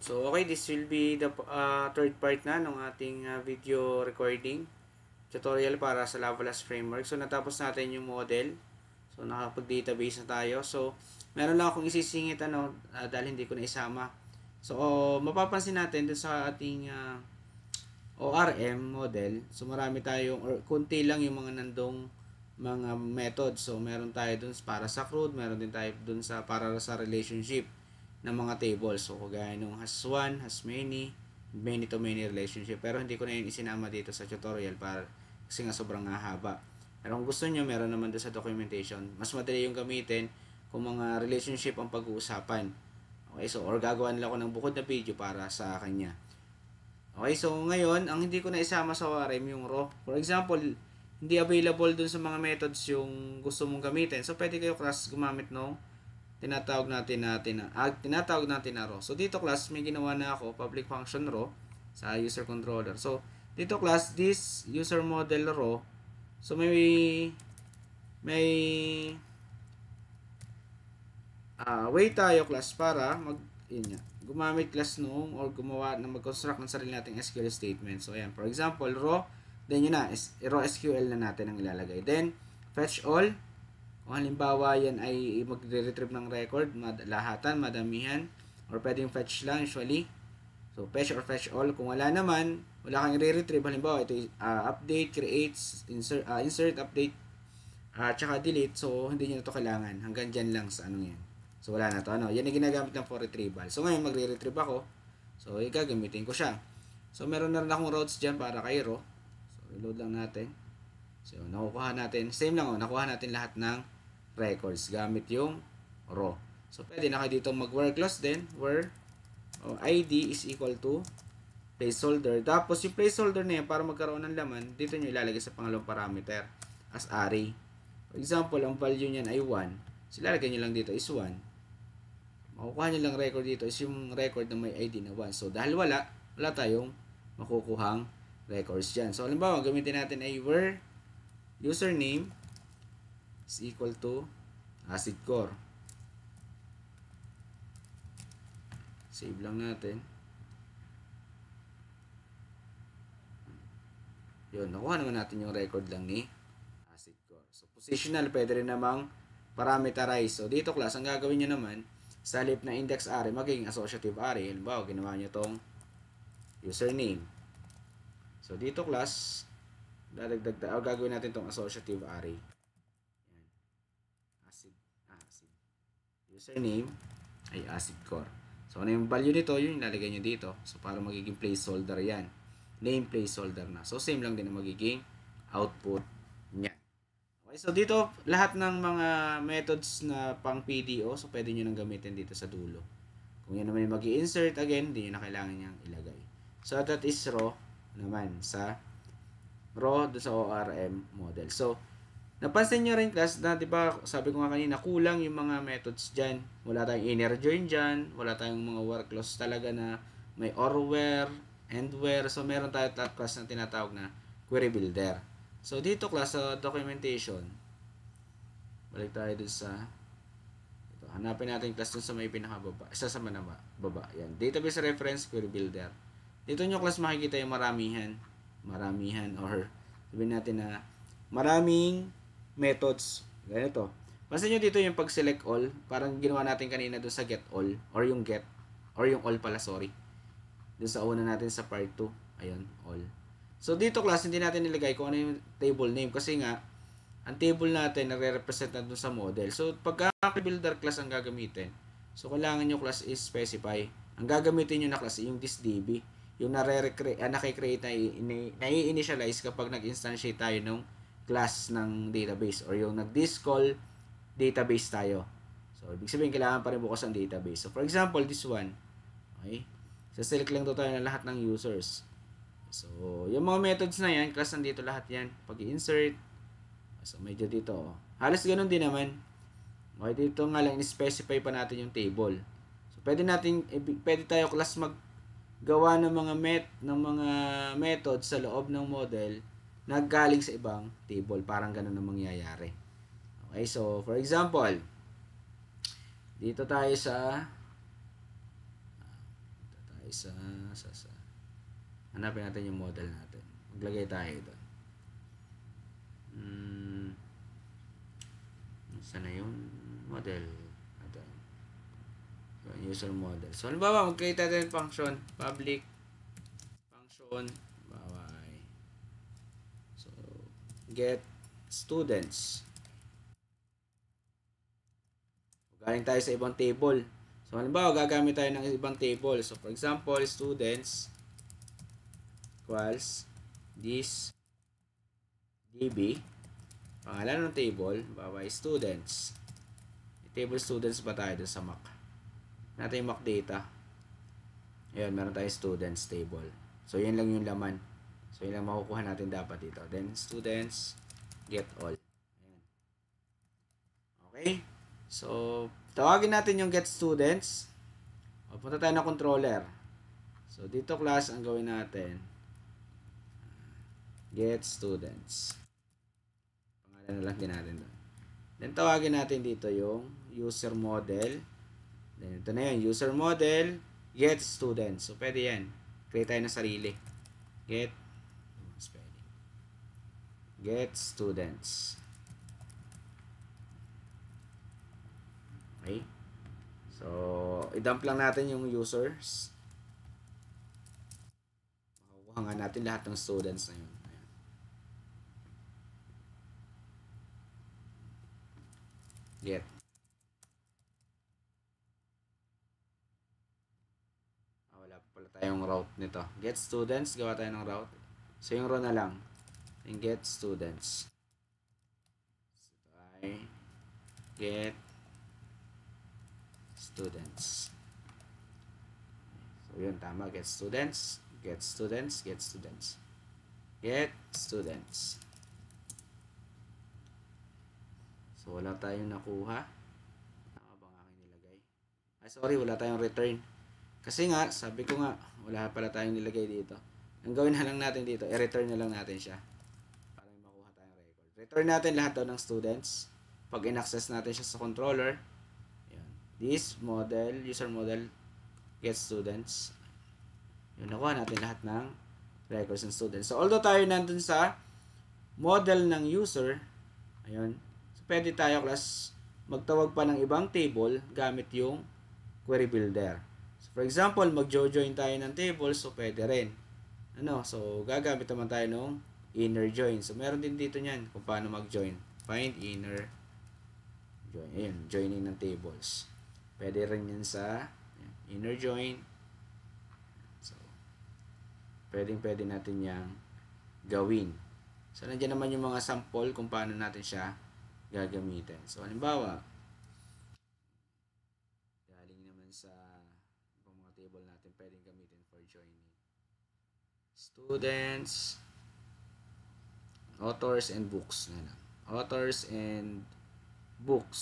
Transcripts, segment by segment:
So, okay, this will be the third part na ng ating video recording tutorial para sa Lavalas framework. So, natapos natin yung model. So, nakapag-database na tayo. So, meron lang akong isisingit dahil hindi ko na isama. So, mapapansin natin dun sa ating ORM model. So, marami tayong, or kunti lang yung mga nandong mga methods. So, meron tayo dun para sa crude, meron din tayo dun sa para sa relationship ng mga tables. So, kagaya nung has one, has many, many to many relationship. Pero hindi ko na yun isinama dito sa tutorial para kasi nga sobrang haba. Pero kung gusto nyo, meron naman doon sa documentation. Mas madali yung gamitin kung mga relationship ang pag-uusapan. Okay, so or gagawa nila ako ng bukod na video para sa kanya. Okay, so ngayon, ang hindi ko na isama sa ORM yung raw. For example, hindi available dun sa mga methods yung gusto mong gamitin. So, pwede kayo class gumamit nung tinatawag natin na raw. So, dito class, may ginawa na ako, public function raw sa user controller. So, dito class, this user model raw. So, may way tayo class para gumamit class nung or gumawa na mag-construct ng sarili nating SQL statement. So, ayan. For example, raw, then yun na, raw SQL na natin ang ilalagay. Then, fetch all. Kung halimbawa yan ay magre-retrieve ng record, lahatan, madamihan, or pwedeng fetch lang usually. So, fetch or fetch all. Kung wala naman, wala kang i-retrieve. Halimbawa, ito update, create, insert, update, tsaka delete. So, hindi nyo na ito kailangan. Hanggang dyan lang sa ano yan. So, wala na to. Yan yung ginagamit ng for retrieval. So, ngayon, magre-retrieve ako. So, gagamitin ko siya. So, meron na rin akong routes dyan para kay raw. So, reload lang natin. So, nakukuha natin. Same lang nakuha natin lahat ng records gamit yung raw. So, pwede na kayo dito mag-where clause din. Where ID is equal to placeholder. Tapos, yung placeholder na yan, para magkaroon ng laman, dito nyo ilalagay sa pangalawang parameter as array. For example, ang value niyan ay 1. So, ilalagay nyo lang dito is 1. Makukuha nyo lang record dito is yung record na may ID na 1. So, dahil wala tayong makukuhang records dyan. So, halimbawa, gamitin natin ay where username is equal to acid core. Save lang natin. Yun, nakuha naman natin yung record lang ni acid core. So, positional, pwede rin namang parameterize. So, dito class, ang gagawin nyo naman, sa halip na index array, magiging associative array. Halimbawa, ginawa nyo tong username. So, dito class, gagawin natin tong associative array. Yan. Acid. Username ay acid core. So, ano yung value nito? Yun ilalagay nyo dito. So, para magiging placeholder yan. Name placeholder na. So, same lang din ang magiging output niya. Okay, so dito, lahat ng mga methods na pang PDO, so pwede nyo nang gamitin dito sa dulo. Kung yan naman yung mag-i-insert, again, hindi nyo na kailangan niyang ilagay. So, that is raw naman sa ORM model. So, napansin nyo rin class na, di ba, sabi ko nga kanina, kulang yung mga methods dyan. Wala tayong inner join dyan, wala tayong mga where clause talaga na may or where, and where. So, meron tayo class na tinatawag na query builder. So, dito class sa documentation, balik tayo dun sa, ito, hanapin natin class dun sa may pinakababa, isa sa baba. Yan, database reference query builder. Dito nyo class makikita yung maramihan, or sabihin natin na maraming methods. Ganito. Pansin nyo dito yung pag-select all, parang ginawa natin kanina dun sa get all, or yung all pala, sorry. Dun sa una natin sa part 2. Ayun, all. So, dito class, hindi natin nilagay kung ano yung table name kasi nga, ang table natin nare-represent na dun sa model. So, pagka builder class ang gagamitin, so, kailangan nyo class is specify. Ang gagamitin nyo na class yung thisDB. Yung naki-create na i-initialize kapag nag-instantiate tayo ng class ng database or yung nag-discall database tayo. So, ibig sabihin, kailangan pa rin bukas ang database. So, for example, this one. Okay? So, select lang tayo ng lahat ng users. So, yung mga methods na yan, class nandito lahat yan. Pag-insert. So, medyo dito. Halos ganun din naman. Okay, dito nga lang, in-specify pa natin yung table. So, pwede tayo class maggawa ng mga methods sa loob ng model na galing sa ibang table. Parang ganun ang mangyayari. Okay, so, for example, dito tayo sa isa. Hanapin natin yung model natin. Maglagay tayo doon. Saan na yung model? Ito. User model. So, halimbawa, mag-create natin function. Public function. So, get students. Galing tayo sa ibang table. So, halimbawa, gagamit tayo ng ibang table. So, for example, students equals this db. Pangalan ng table, halimbawa, students. Table students ba tayo dun sa Mac? Natin yung Mac data. Ayan, meron tayong students table. So, yan lang yung laman. So, yun lang makukuha natin dapat dito. Then, students, get all. Ayan. Okay? So, tawagin natin yung get students. O, punta tayo ng controller. So, dito class, ang gawin natin, get students. Pangalan na lang din natin doon. Then, tawagin natin dito yung user model. Then, ito na yun, user model, get students. So, pwede yan. Create tayo ng sarili. Get students. Okay? So, i-dump lang natin yung users. Makukuha nga natin lahat ng students na yun. Ayan. Get. Wala pa pala tayong route nito. Get students, gawa tayo ng route. So, yung row na lang. And get students. So, get students. So, yun, tama. Get students. Get students. Get students. Get students. So, wala tayong nakuha. Tama ba ang aking nilagay? Ay, sorry, wala tayong return. Kasi nga, sabi ko nga, wala pala tayong nilagay dito. Ang gawin na lang natin dito, i-return na lang natin siya. Para may makuha tayong record. Return natin lahat daw ng students. Pag in-access natin siya sa controller, yan. This model, user model, get students. Yun, nakuha natin lahat ng records ng students. So, although tayo nandun sa model ng user, ayun, so pwede tayo class magtawag pa ng ibang table gamit yung query builder. So, for example, mag-join tayo ng table, so pwede rin. So, gagamit naman tayo ng inner join. So, meron din dito niyan kung paano mag-join. Find inner join. Ayun, joining ng tables. Pwede rin yan sa inner join. So, pwede natin yang gawin. So, nandiyan naman yung mga sample kung paano natin siya gagamitin. So, halimbawa, galing naman sa mga table natin pwedeng gamitin for joining. Students, authors and books. Authors and books.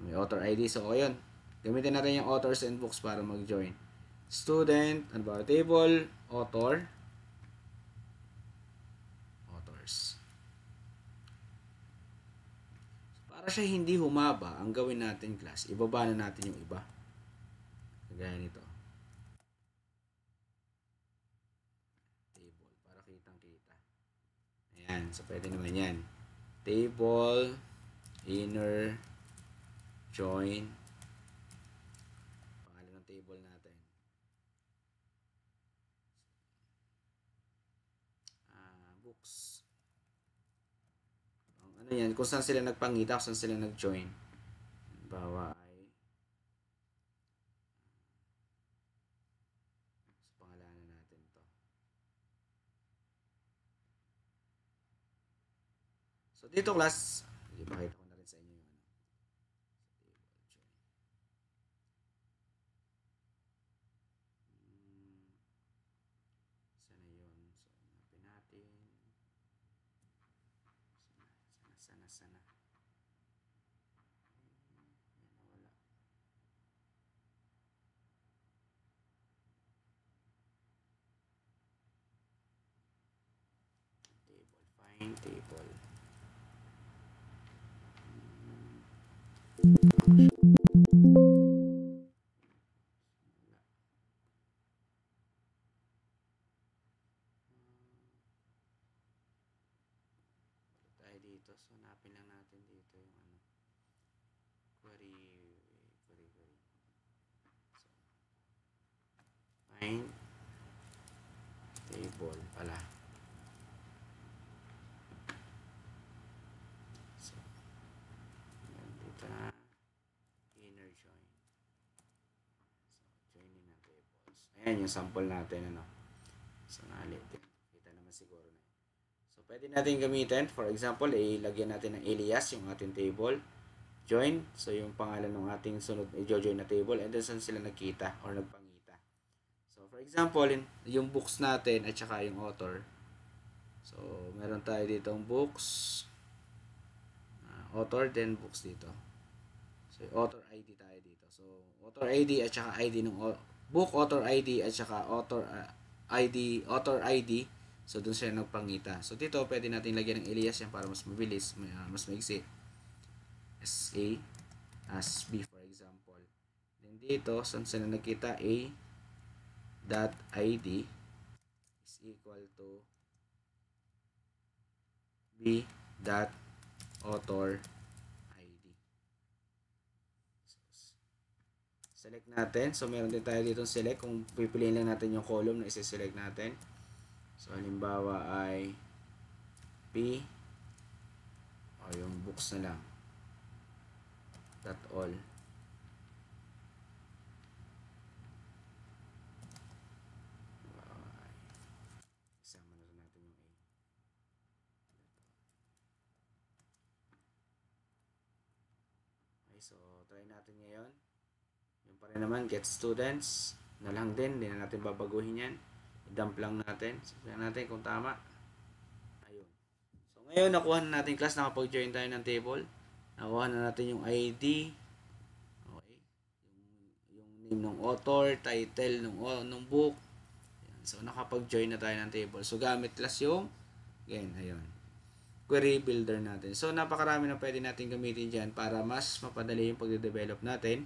May author ID. So, yun. Gamitin natin yung authors and books para mag-join. Student, ano ba? Table, author, authors. So, para siya hindi humaba, ang gawin natin class, ibaba na natin yung iba. Kagaya nito. Table, para kitang-kita. Ayan, so pwede naman yan. Table, inner, join, pangalan ng table natin. Books. Ano yan, kung saan sila nagpangita, kung saan sila nag-join. Bawa ay so, pangalanan natin to. So, dito class, ipakita ko na rin sa inyo yung sana yun. So, hanapin natin. Sana. Wala. Table, find table. dito. So, hanapin lang natin dito yung ano. Query. So, find table pala. So, dito na. Inner join. So, joining ng tables. Ayan yung sample natin, ano. So, nalitin. Kita naman siguro na. So, pwede natin gamitin. For example, ilagyan natin ng alias yung ating table. Join. So, yung pangalan ng ating sunod i-join na table. And then, saan sila nagkita or nagpangita. So, for example, yung books natin at saka yung author. So, meron tayo dito ang books. Author, then books dito. So, author ID tayo dito. So, author ID at saka ID ng book author ID at saka author author ID. So, dun sila nagpangita. So, dito, pwede natin lagyan ng alias yan para mas mabilis, mas maigsi. SA as B, for example. Then, dito, saan sila nagkita? A dot ID is equal to B dot author ID. So, select natin. So, meron din tayo dito select. Kung pipiliin lang natin yung column na isi-select natin. So, halimbawa ay P o yung books na lang. Dot all. Isama na rin natin yung A. Okay, so try natin ngayon. Yung pa rin naman, get students. Na lang din, hindi na natin babaguhin yan. I-dump lang natin. Sabihin natin kung tama. Ayun. So ngayon, nakuha na natin class. Nakapag-join tayo ng table. Nakuha na natin yung ID. Okay. Yung name ng author, title ng book. Ayan. So nakapag-join na tayo ng table. So gamit class yung again, ayun. Query builder natin. So napakarami na pwede natin gamitin dyan para mas mapadali yung pagde-develop natin.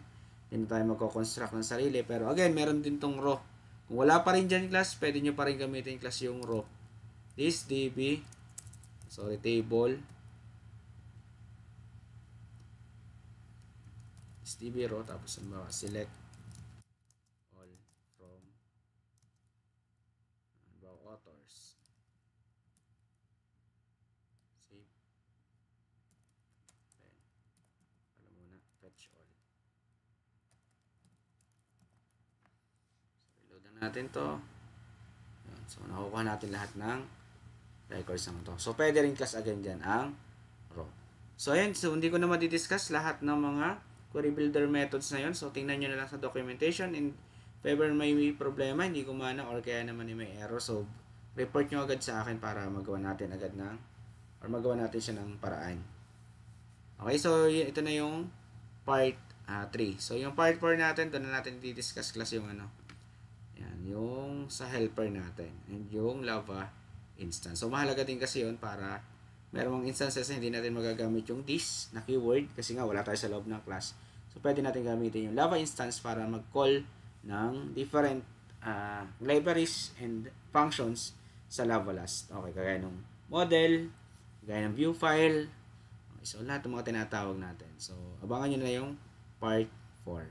Hindi tayo magko-construct ng sarili. Pero again, meron din tong row. Kung wala pa rin dyan class, pwede nyo pa rin gamitin class yung row. This DB, table. This DB row, tapos select all from authors. Save. Then, alam muna, fetch all. Load natin to. So, nakukuha natin lahat ng records ng to. So, pwede rin class again dyan ang row. So, ayan. So, hindi ko na madidiscuss lahat ng mga query builder methods na yun. So, tingnan nyo na lang sa documentation. And if ever may problema, hindi gumana or kaya naman may error. So, report nyo agad sa akin para magawa natin agad ng or magawa natin siya ng paraan. Okay. So, ito na yung part 3. So, yung part 4 natin, doon na natin didiscuss class yung ano. Yan, yung sa helper natin. And yung Lava instance. So, mahalaga din kasi yun para merong instances na hindi natin magagamit yung this na keyword kasi nga wala tayo sa loob ng class. So, pwede natin gamitin yung Lava instance para mag-call ng different libraries and functions sa Lavalas. Okay, kagaya ng model, kagaya ng view file. Okay, so, lahat ng mga tinatawag natin. So, abangan nyo na yung part 4.